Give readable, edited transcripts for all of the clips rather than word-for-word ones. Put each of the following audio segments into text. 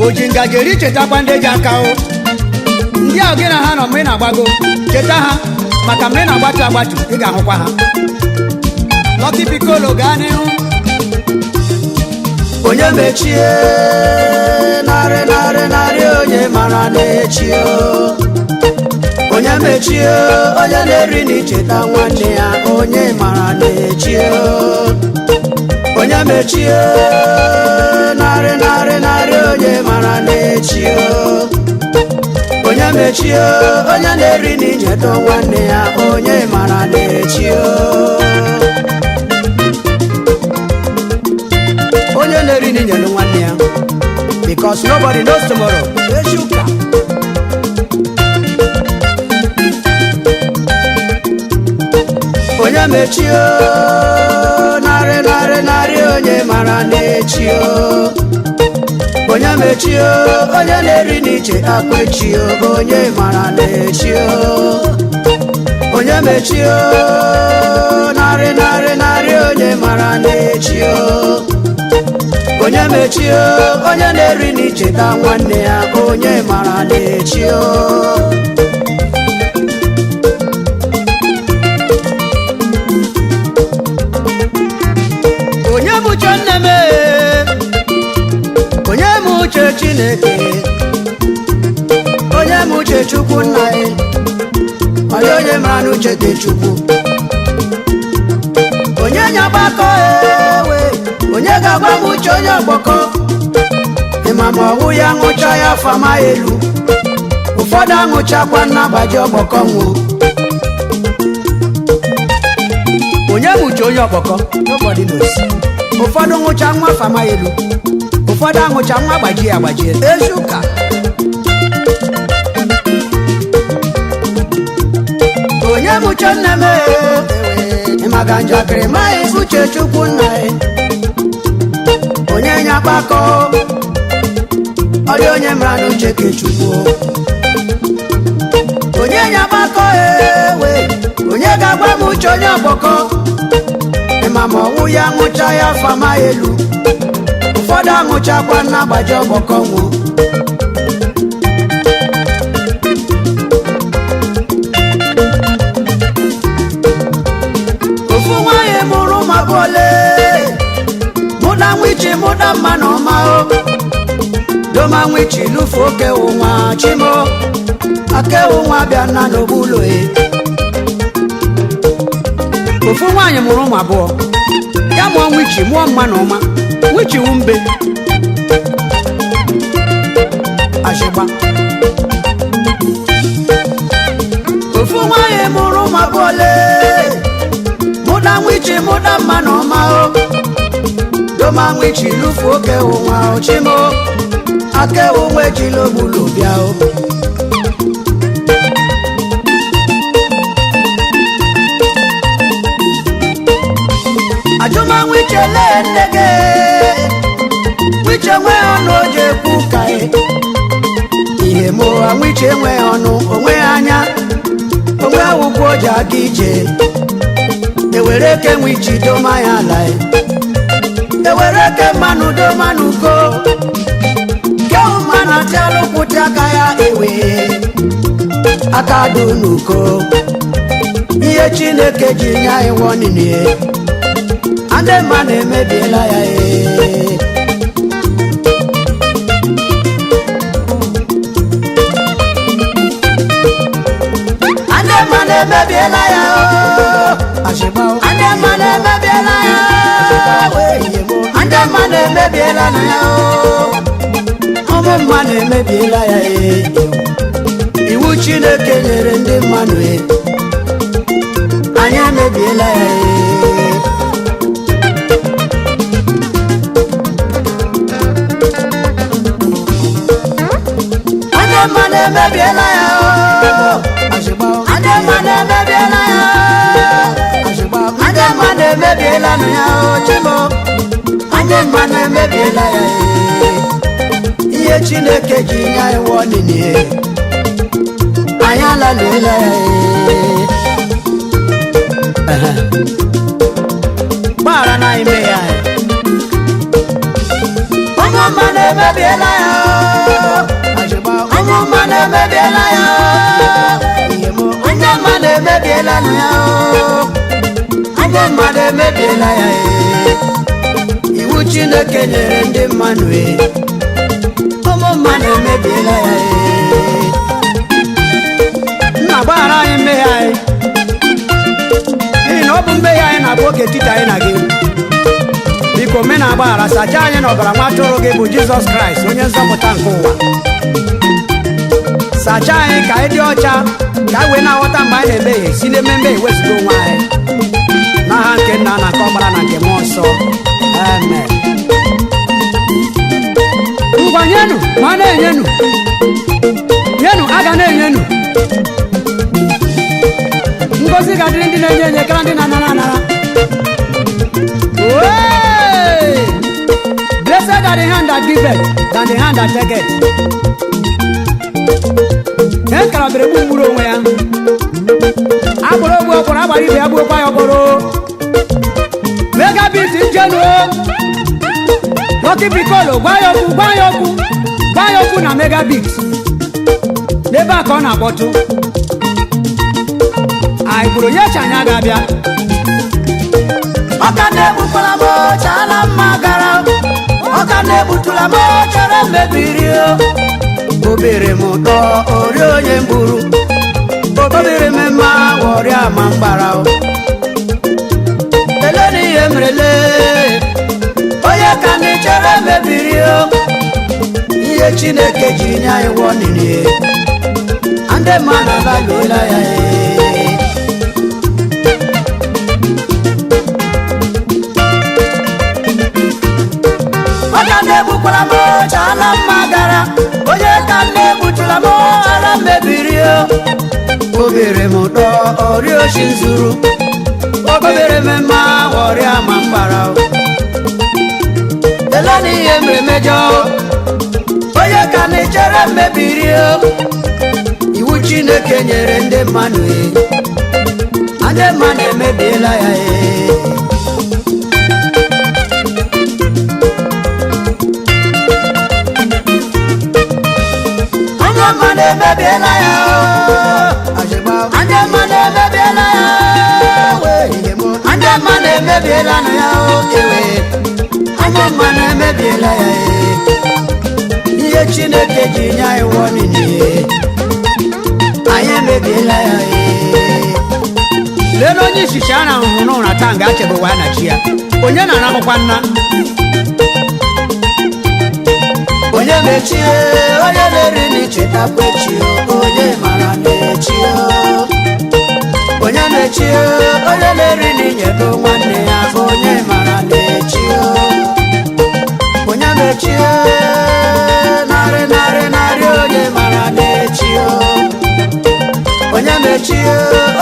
Ojingajeri cheta kwande jakao. Ndị a gị na ha nọ mgbe na-agbago. Cheta ha maka mgbe na-agbatu agbatu ị ga-ahụkwa ha. Lucky Picolo gaa n'ihu. Onye mechie narị onye mara na-echi o. Onye mechie onye na-eri n'icheta nwanne ya onye mara na-echi o. Onye mechie narị onye mara na-echi o. Onye mechie onye na-eri n'icheta nwanne ya onye mara na-echi o. Onye na-eri n'inyelu nwanne ya because nobody knows tomorrow. Eshuka onye mechie narị onye mara na-echi o. Onye mechie onye na-eri n'iche akwechi o. Onye mara na-echi o. Onye mechie narị onye mara na-echi o. Onye mechie onye na-eri n'icheta nwanne ya onye mara na-echi o. Onye mụche nne m, onye mụche Chineke, Onye mụche Chukwu nna ya, onye mara n'uche dị Chukwu. Onye nyagbakọ ewe, onye ga-agwa m uche onye ọgbakọ. Ịma ma ọwụ ya ṅụcha ya fama elu. Ụfọdụ aṅụchakwa n'agbaji ọgbakọ nwụ. onye mụche onye ọkpọkọ. Nobody knows. Ụfọdụ ṅụcha nwa fama elu, ụfọdụ aṅụcha nwa gbajie agbajie. Ezuka onye mụche nne m ịmaga njakịrị maghị uche Chukwu nna ya. Onye nyagbakọ ọ dị onye mara n'uche ke Chukwu. Onye nyagbakọ ewe onye ga-agwa m uche onye ọgbakọ. Ịma ma ọwụ ya ṅụcha ya fama elu. Ụfọdụ aṅụchakwa n'agbaji ọgbakọ nwụ. Ofu nwaanyị mụrụ ụmụ abụọ lee. Mụda nwichi mụda mma na ọma o. Doma nwichi lufu oke ụnwa chimo. Ake ụnwa bịa na n'obulo e. Ofu nwaanyị mụrụ ụmụ abụọ. Ya mụọ nwichi mụọ mma na ọma. Nwichi wu mbe. Ashịgba ofu nwaanyị mụrụ ụmụ abụọ lee. Mụda nwichi mụda mma na ọma o. Doma nwichi lufu oke ụnwa ochimo. Ake ụnwa ejila ogbulu bịa o. Ajụma nwichi lee nne gị. Nwichi enwe ọnụ o ji ekwu ka ị. Ihe mụwa nwichi enwe ọnụ onwe anya. Onwe awụkwọ o ji aga ije. Ewere ke nwichi doma ya ala. Ewere ke mmanụ doma n'uko. Ke ụmana tialụ kwụti aka ya ewe. Aka dị n'uko. Ihe Chineke ji nye anyị wọnịnị. Ande mma na-emebiela ya ee. Ande mma na-emebiela ya o. Ashịgba o. Ande mma na-emebiela ya o. Ande mma na-emebiela na ya o. Ụmụ mma na-emebiela ya ee. Iwu Chineke nyere ndị mmadụ ee. Anyị emebiela ya ee. Ande mma na-emebiela ya o. Ashịgba o. Ande mma na-emebiela ya o. Ashịgba o. Ande mma na-emebiela na ya o. Chimo. Ande mma na-emebiela ya ee. Ihe Chineke ji nye anyị wọnịnị ee. Anyị alaluela ya ee. Gbara na ime ya. Onye mma na-emebiela ya o. mmadụ emebiela ya ndị mmadụ emebiela ya ndị mmadụ emebiela ya iwu Chineke nyere ndị mmadụ ụmụ mmadụ emebiela ya nna gbaghara anyị mmehie anyị n'ihi na ọ bụ mmehie anyị na-abụ oke etiti anyị na gị biko mee na agbaghara sacha anyị na ọbara nwa atụrụ gị bụ Jizọs Kraịst onye nzọpụta nke ụwa sacha anyị ka anyị dị ọcha ka anyị wee na-aghọta mgbe anyị na-emehie si n'eme mmehie wezụga onwe anyị n'aha nke Nna na nke Ọkpara na nke Mmụọ Nsọ amen. Ngwa nyenu ma a na-enyenu nyenu a ga na-enyenu ngozi ga-adịrị ndị na-enye enye kara ndị na-anara anara. Blessed are the hand that giveth than the hand that taketh. Ekara bere gbugburu onwe ya agboro ogbu ọkpọrọ agbara ibe ya gbuokwa ya ọkpọrọ megabit njenu Lucky Picolo gwa ya okwu na megabit n'ebe a ka ọ na-akpọtụ anyị bụrụ nye chanya ga-abịa ọka na-egbukwala m chala mma gara ọka na-egbutula m chere mebiri obere m ụtọ ori onye mgburu obere m mma ọrịa ma mgbara ele n'ihe merele onye ka ndị chere mebiri ihe Chineke ji nye anyị wọnịnị ndị mmadụ abalụla ya ọka na-egbukwala m chala mma gara onye ka na-egbutula m ala mebiri obere m ụtọ ori oshi nzuru obere m mma ọrịa ma mgbara ele n'ihe mere mejọ onye ka na-echere mebiri iwu Chineke nyere ndị mmadụ ndị mmadụ emebiela ya mmadụ emebiela ya ndị mmadụ emebiela ya ndị mmadụ emebiela na ya ndị mmadụ emebiela ya ihe Chineke ji nye anyị wọnịnị anyị emebiela ya lee na onye ishishi a na-ahụhụ n'ụra taa nga achebụwa ya na chi ya onye na-anamụkwa nna onye mechie onye na-eri n'ichetakwa echi onye mara na-echi onye na-echi onye na-eri n'inyedo nwanne ya onye mara na-echi onye mechie narị narị narị onye mara na-echi onye mechie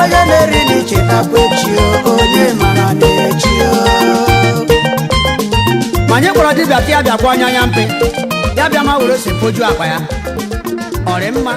onye na-eri n'ichetakwa echi onye mara na-echi ma anyị kpọrọ dibịa ka ya bịakwa anya mpe ya bịa ma were ose poju akpa ya ọrị mma